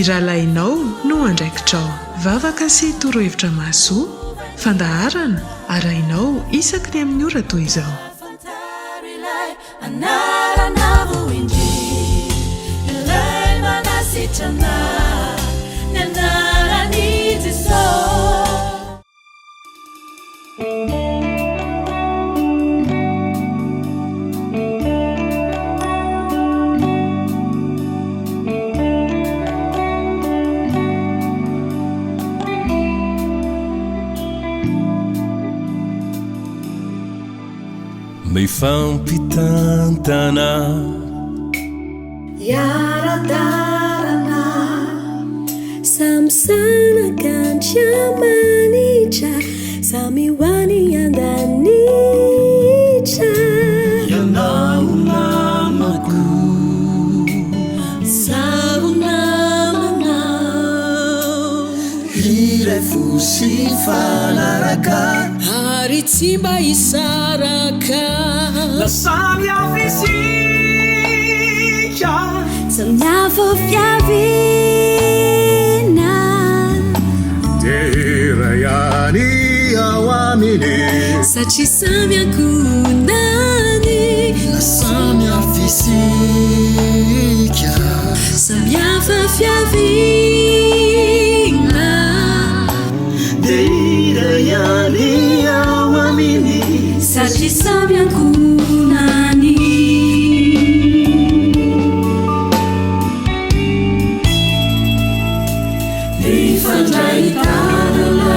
Rahalahinao no andraikitrao. Vavaka sy torohevitra mahasoa, fandaharana arahinao isaky ny amin'ny ora toy izao. Mifampitantana yaradarana samsanaka andriamanitra samy hoany andanitra ianao namako zaho namanao iray fosy fanaraka ary tsy mba hisaraka samy afisika samy hafa fiavina tera ihany ao aminy satria samy ankonany samy afisika samy hafa fiavina tera ihany ao aminy satria samy ankonany Fandraitanana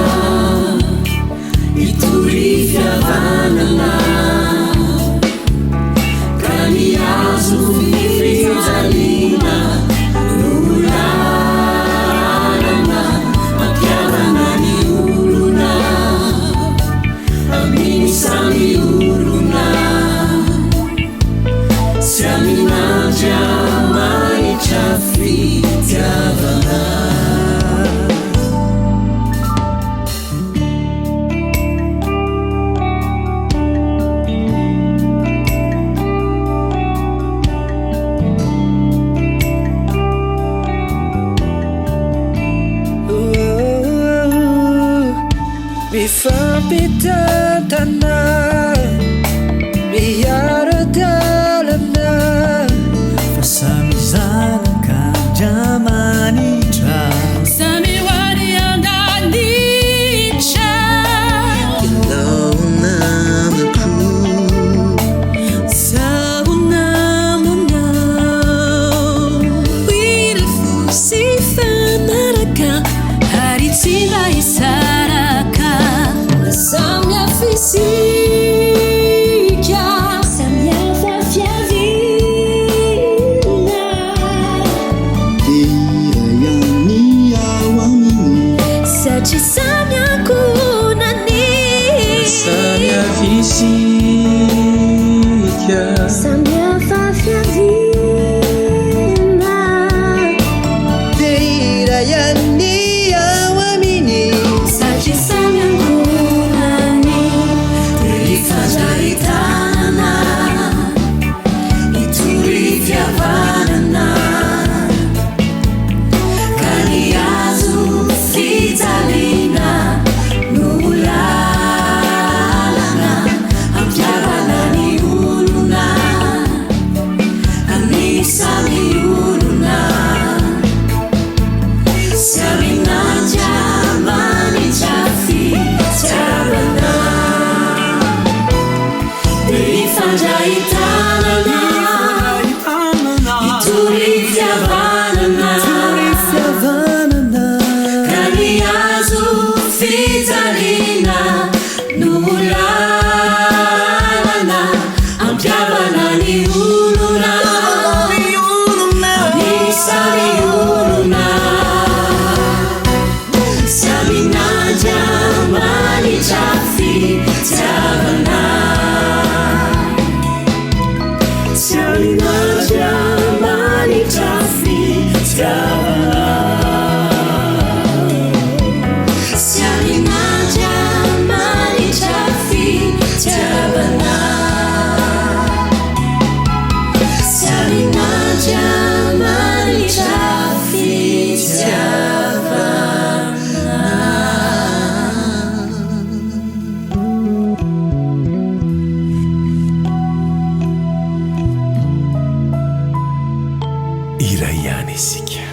itory fiavanana ka ny azo fijaliana nolalana mampiavana ny olona amin'ny samy olona sy aminandria maitra fitiavana Mifampitantana miara-dalana fa samy zanaka andriamanitra samy hoany andanitra ianao namako zaho namanao iray fosy fanaraka ary tsy mba hisaraka samy afisika samy hafa fiavina tera ihany ao aminy satria samy ankonany samy afisika samy hafa fiavina tera ihany ao aminy satria samy ankonany fandraitanana itory fiavanana ka ny azo fijaliana nolalana ampiavana ny olona amin'ny samy olona sy aminandria manitra fitiavana fandraitanana itory fiavanana ka ny azo fijaliana nolalana ampiavana ny olona ny samy olona sy aminandria manitra fitiavana Salinandria manitra fitiavana Salinandria manitra fitiavana isika.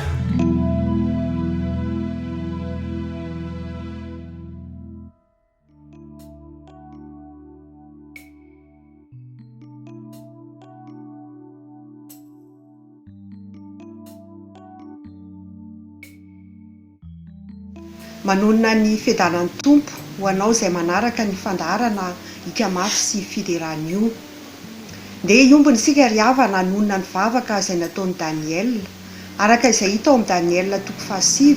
manonona ny fiadanan'ny tompo ho anao izay manaraka ny fandaharana ikamafy sy fiderany io dia iombony sika ry havana nanonona ny vavaka izay nataon'i Daniel araka izay hita ao amin'ny Daniel 7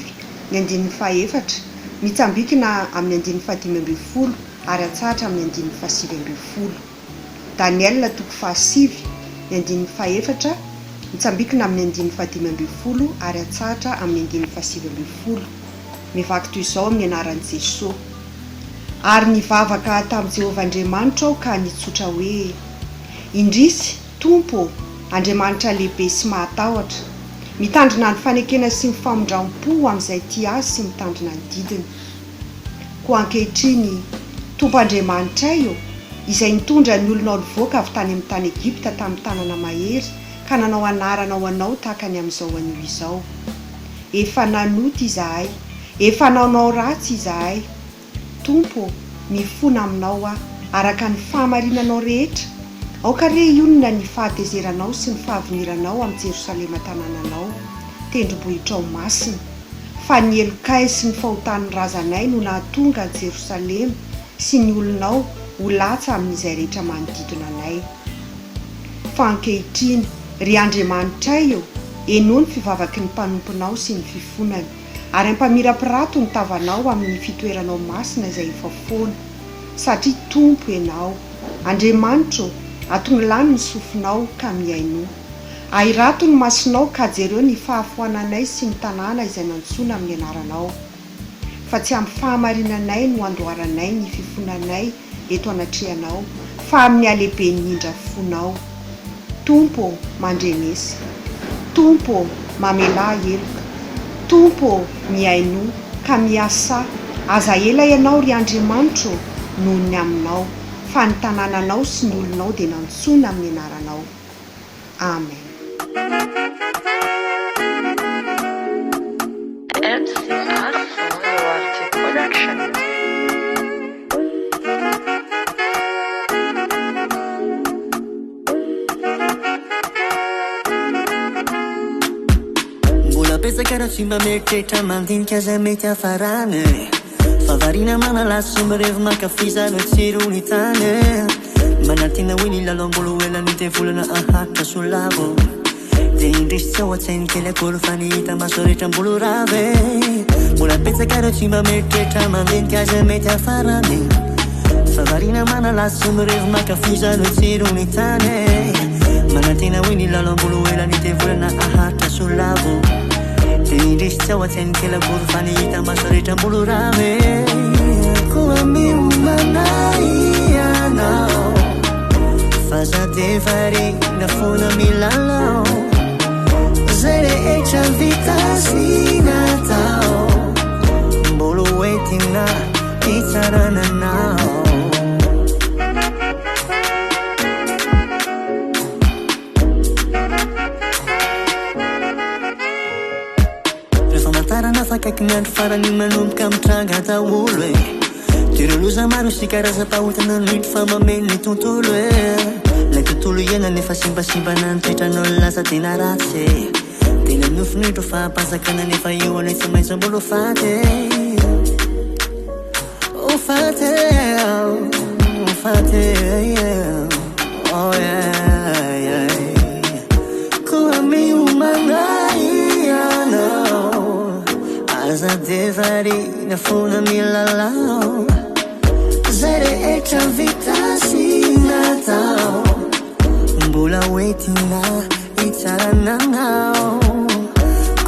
ny 14 mitsambikina amin'ny 15 ary atsahatra amin'ny 17 Daniel 7 ny 14 mitsambikina amin'ny 15 ary atsahatra amin'ny 17 mivaky toy izao amin'ny anaran'i Jesosy. Ary nivavaka tamin'i Jehovah Andriamanitra aho ka nitsotra hoe indrisy Tompo Andriamanitra lehibe sy mahatahotra mitandrina ny fanekena sy ny famondram-po amin'izay tia azy sy mitandrina ny didiny. Koa ankehitriny Tompo Andriamanitra io izay nitondra ny olona nivoaka avy tany amin'ny tany Egipta tamin'ny tanana mahery ka nanao anarana ho anao tahaka ny amin'izao anio izao. Efa nanoty izahay, efa naonao ratsy izahay. Tompo mifona aminao araka ny fahamarinanao rehetra. Aokare ionona ny fahatezeranao sy ny fahaviniranao amin'ny Jerosalema tanànanao, tendrombohitra ao masina. Fa ny elokay sy ny fahotan'ny razanay no nahatonga ny Jerosalema sy ny olonao ho latsa amin'izay rehetra manodidina anay. Fa ankehitriny ry Andriamanitra io eno ny fivavaky ny mpanomponao sy ny fifonany, ary ampamirapirato ny tavanao amin'ny fitoeranao masina izay efa foana, satria Tompo ianao. Andriamanitra atonga lany ny sofinao ka miaino. Ahirato ny masonao ka jereo ny fahafoananay sy ny tanàna izay nantsoina amin'ny anaranao. Fa tsy amin'ny fahamarinanay no andoharanay ny fifonanay eto anatrehanao, fa amin'ny halehiben'ny indra fonao. Tompo mandrenesa, Tompo mamela heloka, Tompo miaino ka miasa. Aza ela ianao ry Andriamanitra noho ny aminao, fa ny tanànanao sy ny olonao dia nantsoina amin'ny anaranao. Amen. Pesakara tsy mba mieritreritra mandinika izay mety hafarany, favarina manalaso mirevo makafizana tsirony tany, manantina hoe ny lalambolo elany dia volana ahatra solavo, dia indrisy tsy ao an-tsainy kely akolo fa nihita maso rehetra mbolo rave. Mbola pesakara tsy mba mieritreritra mandinika izay mety hafarany, favarina manalaso mirevo makafizana tsirony tany, manantina hoe ny lalambolo elany dia volana ahatra solavo, dia indrisy tsy ao an-tsainy kely akolo fa nihita maso rehetra mbolo rave. Koa miomanay ianao fa za dia variana foana milalao, zay rehetra vita sy natao mbolo hoentina hitsarananao. Fakaiky ny andro farany manomboka mitranga daholo e, tireo loza maro sy karaza-pahotana nitro fa mameno ny tontolo e. Lay tontolo iaina nefa simbasimbana ny toetranao lasa tena ratsy e, tena nofinitro fa ampazakana nefa io anay tsy maintsy mbolo faty. Faty, faty, oh yeah. Koa miomanay ianao, aza dia variana foana milalao, zay rehetra vita sy natao mbola hoentina hitsarananao.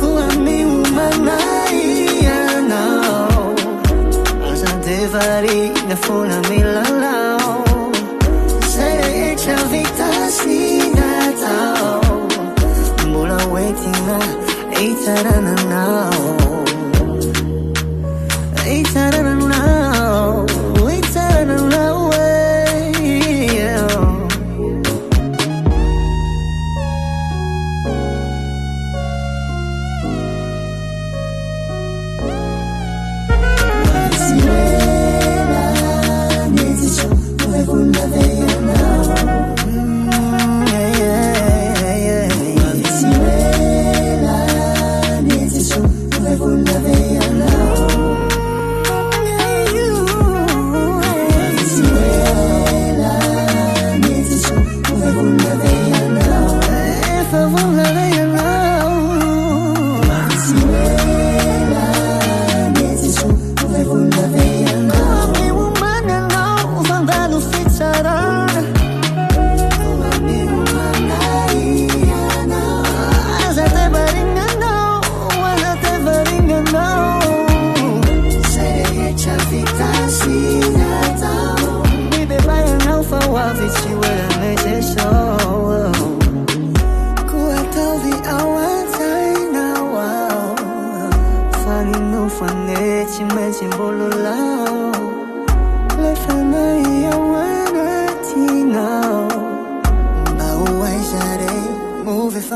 Koa miomanay ianao, aza dia variana foana milalao, zay rehetra vita sy natao mbola hoentina hitsarananao. It's not now, it's not now,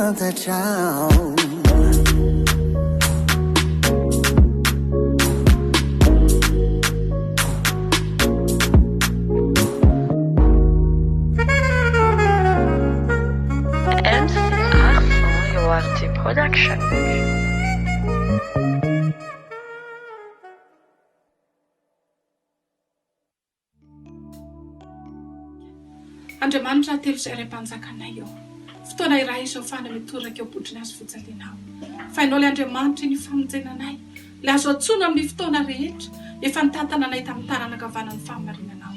fantatrao. Production. Andriamanitra telo izay ray-mpanjakanay eo. Fotoana iray izao fana mitoraka eo botriny azo fijalianao. Fa ianao ilay Andriamanitra ny famonjenanay. Ilay azo atsoina amin'ny fotoana rehetra. Efa nitantana anay tamin'ny taranaka vanan'ny fahamarinanao.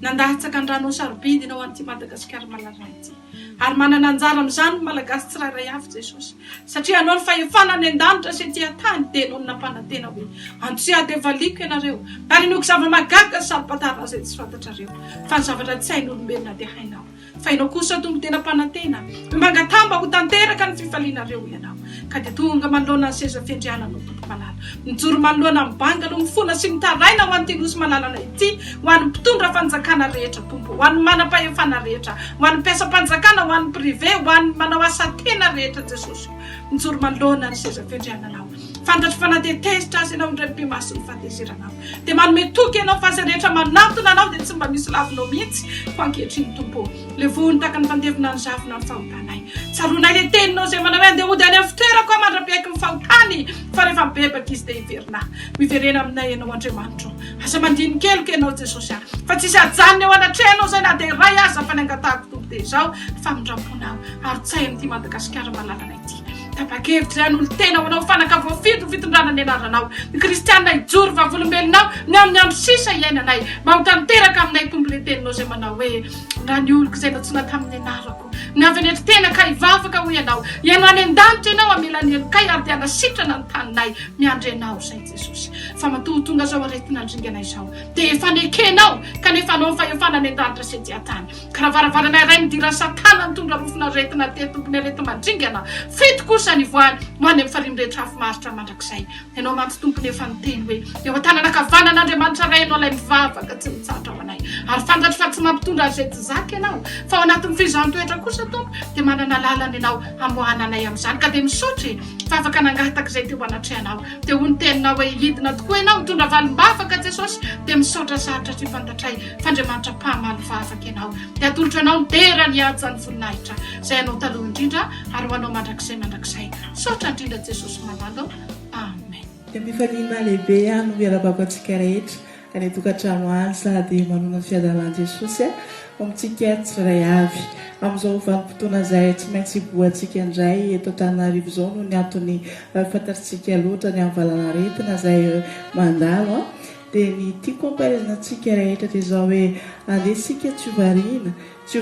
Nandahtsaka andrano sarobidy ianao an'ity Madagasikara malalana ity. Ary manana anjara amin'izany malagasy tsirairay avy Jesosy. Satria anao ny fahefana any an-danitra sy ety an-tany dia anao ny nampanantena hoe antsiady valiko ianareo. Ary inoky zava-magaga sy salopatara izay tsy fantatrareo. Fa ny zavatra tsy hain'olombelona dia hainao. Fa ianao kosa tombo tena mpanantena. Mangatamba ho tanteraka ny fifalianareo ianao. Ka dia tonga manoloana ny seza fiandriana no tompo malala. Mijoro manoloana ny bangalo mifona sy mitaraina ho an'ity nosy malalana ity, ho an'ny mpitondra fanjakana rehetra tompo, ho an'ny manam-pahefana rehetra, ho an'ny mpiasa-panjakana, ho an'ny privé, ho an'ny manao asa tena rehetra Jesosy. Mijoro manoloana ny seza fiandriananao. Fantatry fanatetezitra azy ianao indray mpimaso ny fahatezeranao. Dia manome toky ianao fa azy rehetra manatona anao dia tsy mba misy lavinao mihitsy ho ankehitriny tompo. Le vohony taka ny fandevina ny zavona ny fahotanay. Tsaronay le teninao izay manao hoe andeha hody any amin'ny fitoerako aho mandra-piaiky ny fahotany. Fa rehefa mibebaka izy dia hiverina. Miverena aminay ianao Andriamanitra. Asa mandini-keloka ianao Jesosy aho. Fa tsisy ajanona eo anatrehanao izay na dia ray aza fa ny angatahako tompo dia izao famindramponao. Ary tsay amin'ity Madagasikara malalana ity. Tapakevitra izay n'olo tena ho anao fanaka voafito fitondrana ny anaranao. Ny kristianina ijoro vavolombelonao ny amin'ny andro sisa iainanay. Mba ho tanteraka aminay tombo le teninao izay manao hoe raha ny oloko izay natsoina tamin'ny anarako. Ny avy any tena ka hivavaka ho ianao. Ianao any an-danitra ianao amelany elokay ary dia hanasitrana ny taninay miandry ianao izay Jesosy. Fa matotonga zao aretina andringanay izao. Dia efa nekenao kanefa anao fahefana ny an-danitra sy ety an-tany. Ka raha varavaranay iray midira satana nitondra rofona aretina te tompony aretina mandringana. Fito kosa ny voany ho any amin'ny farimrehetra hafimaritra mandrakizay. Ianao mantsy tompony efa niteny hoe eo an-tanana kavanan'Andriamanitra ray ianao ilay mivavaka tsy mitsatra ho anay. Ary fantatry fa tsy mampitondra azy izay tsy zaka ianao. Fa ao anatin'ny fizaham-toetra kosa tompo dia manana lalana ianao hamohana anay amin'izany. Ka dia misotry fa afaka nangataka izay teo anatrehanao. Dia ho ny teninao hoe hidina tokoa ianao mitondra valim-bavaka Jesosy dia misaotra sarotra sy fantatray f'Andriamanitra mpamaly vavaka ianao. Dia atolotra anao ny dera ny ady ny voninahitra izay anao taloha indrindra ary ho anao mandrakizay. Saotra indrindra Jesosy malalo. Amen. Dia mifaliana lehibe no miarabako antsika rehetra ka ny tokantrano any sady manona ny fiadalan'i Jesosy amintsika tsirairay avy. Amin'izao vanim-potoana izay tsy maintsy hiboantsika indray eto Antananarivo izao no ny antony fantatritsika loatra ny amin'ny valanaretina izay mandalo. Dia ny tiako ampahaizanantsika rehetra dia izao hoe andesika tsy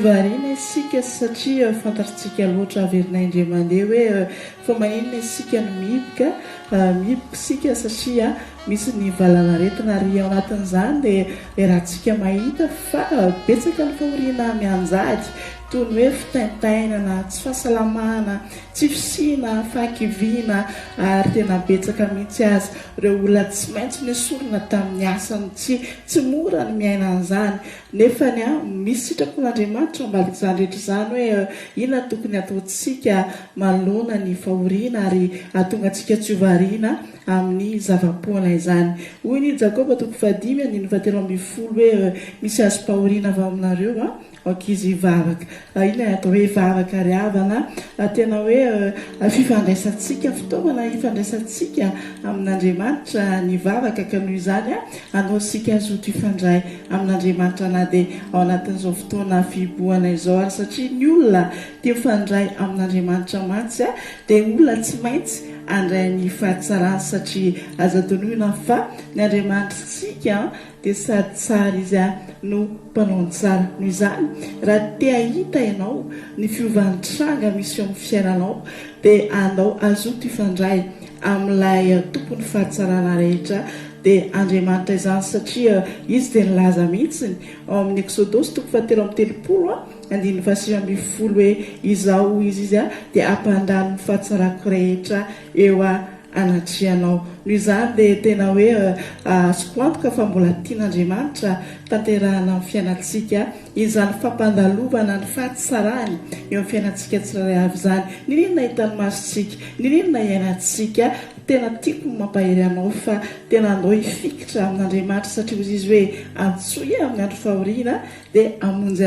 variana isika satria fantatritsika loatra averinay indray mandeha hoe fa maninona isika no mihiboka isika satria misy ny valanaretina ary ao anatin'izany dia rahantsika mahita fa betsaka ny fahoriana mianjady toy ny hoe fitaintainana, tsy fahasalamana, tsy fisiana, fahakiviana ary tena betsaka mihitsy azy ireo olona tsy maintsy nesorina tamin'ny asany tsy mora ny miaina an'izany nefa misy sitrapon'Andriamanitra ambalik' izany rehetra izany hoe inona tokony ataontsika manoloana ny fahoriana ary ahatonga antsika tsy hovariana amin'ny zava-poana izany. Hoy ny Jakoba 5:7 hoe misy azo pahoriana avy aminareo ankizy vavaka. Ina atao hoe vavaka ry havana tena hoe fifandraisantsika fitaovana ifandraisantsika amin'Andriamanitra ny vavaka ka noho izany anao sika azoto ifandray amin'Andriamanitra na dia ao anatin'izao fotoana fiboana izao ary satria ny olona tia mifandray amin'Andriamanitra mantsy dia olona tsy maintsy andray ny fahatsarany satria aza tonoina fa ny Andriamanitra sika dia sady tsara izy no mpanao tsara. Noho izany raha te hahita ianao ny fiovan'ny tranga misy eo amin'ny fiainanao dia andao azoto ifandray amin'ilay tompony fahatsarana rehetra dia Andriamanitra izany satria izy dia nilaza mihitsy ao amin'ny Exodosy 7:30 hoe izao izy dia hampandany ny fahatsarako rehetra eo anatrianao noho izany dia tena hoe sokoantoka fa mbola tian'Andriamanitra tanterahana amin'ny fiainantsika izany fampandalovana ny fahatsarany eo amin'ny fiainantsika tsirairay avy izany. Ny inona hitany masontsika, ny inona iainantsika. Tena tiako mampahery anao fa tena andao hifikitra amin'Andriamanitra satria izy hoe antsoy amin'ny andro fahoriana dia hamonjy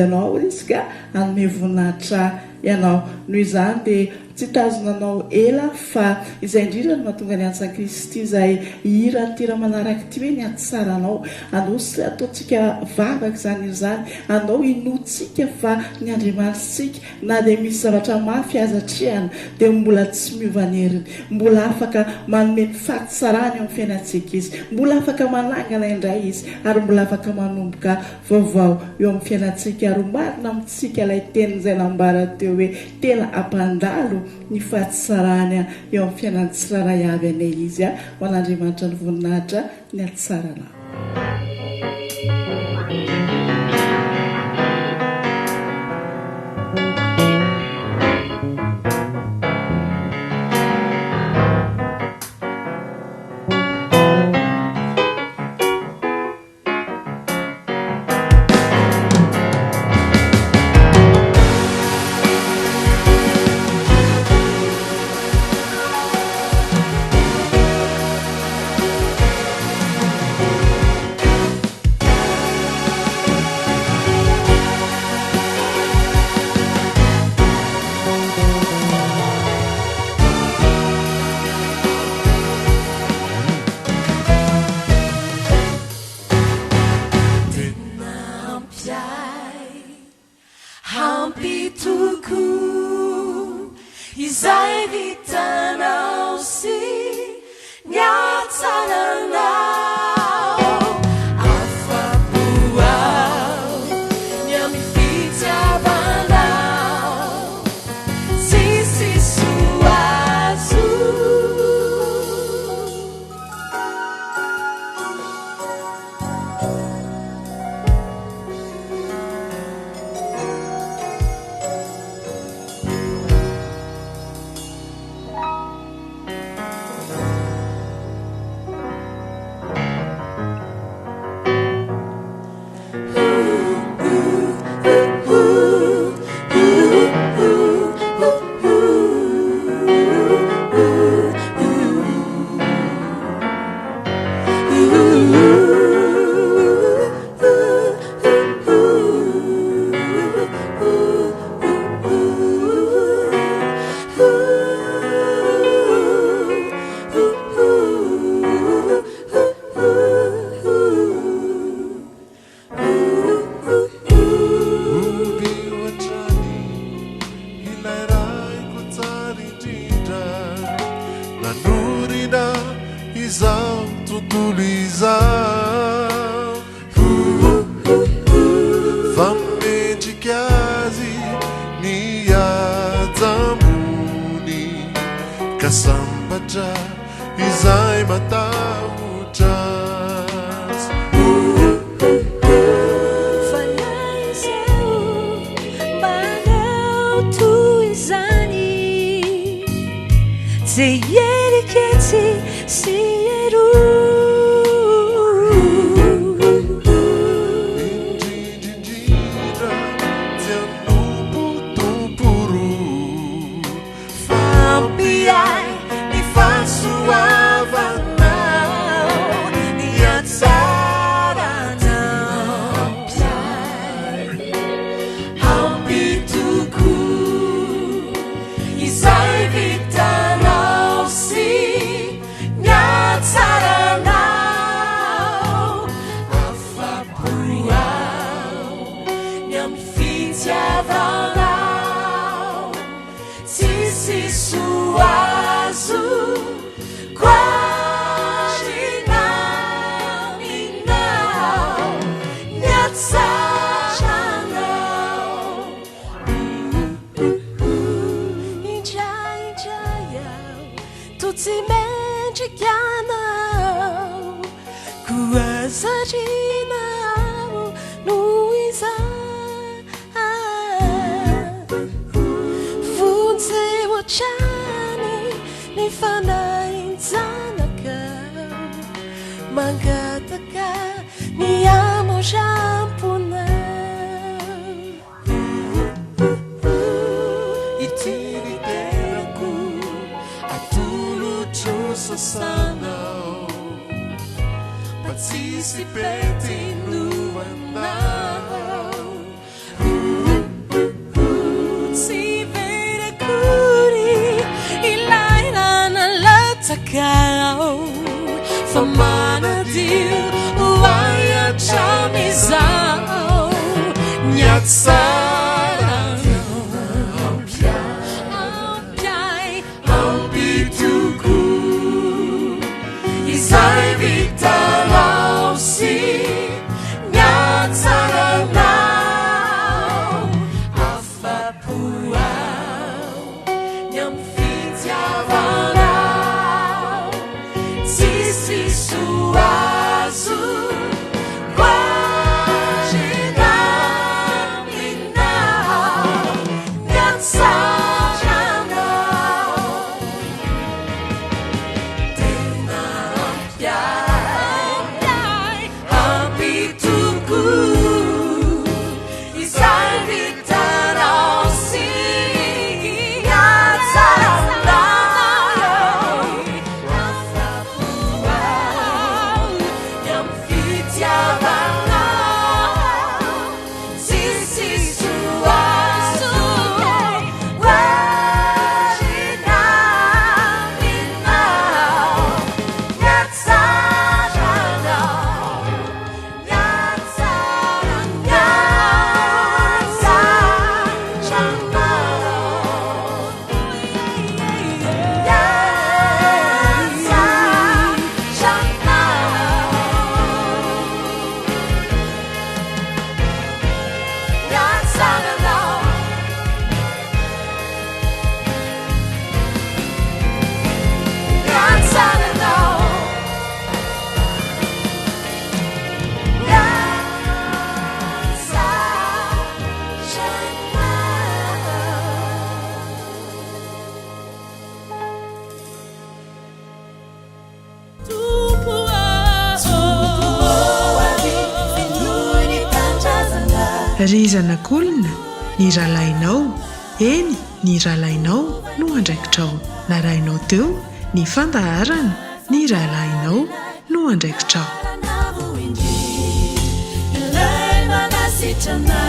anao izy ka hanome voninahitra ianao. Noho izany dia tsy tazonanao ela fa izay indrindra no mahatonga ny antsany Kristy izay hira tira manaraka ty hoe ny atsaranao. Andao sy ataontsika vavaka izany izany, andao inotsika fa ny Andriamanitsika na dia misy zavatra mafy azatriana dia mbola tsy miovany heriny, mbola afaka manome fahatsarany eo amin'ny fiainantsika izy, mbola afaka manangana indray izy ary mbola afaka manomboka vaovao eo amin'ny fiainantsika ary marina amintsika ilay teny izay nambara teo hoe tena ampandalo ny fahatsarany eo amin'ny fiainan'ny tsirairay avy anay izy ho an'Andriamanitra ny voninahitra ny atsarana. Ni sasanao mba tsisy petinoanao tsy verekory ilairana latsakao fa manadio hoahiatramizao nyatsarano ampiay ampitoko izay vitanao sy nyatsaranao afapoao ny amy fitiavanao tsisy soazo quagenaminao nyatsarano tena ampiay ampitoko izay vitanao sy nyatsaranao afapoao ny amy fitiavanao tsisy soazo quagenaminao nyatsarano rizana kolina ny rahalahinao eny ny rahalahinao no andraikitrao narahinao teo ny fandaharana ny rahalahinao no andraikitrao ilay manasitrana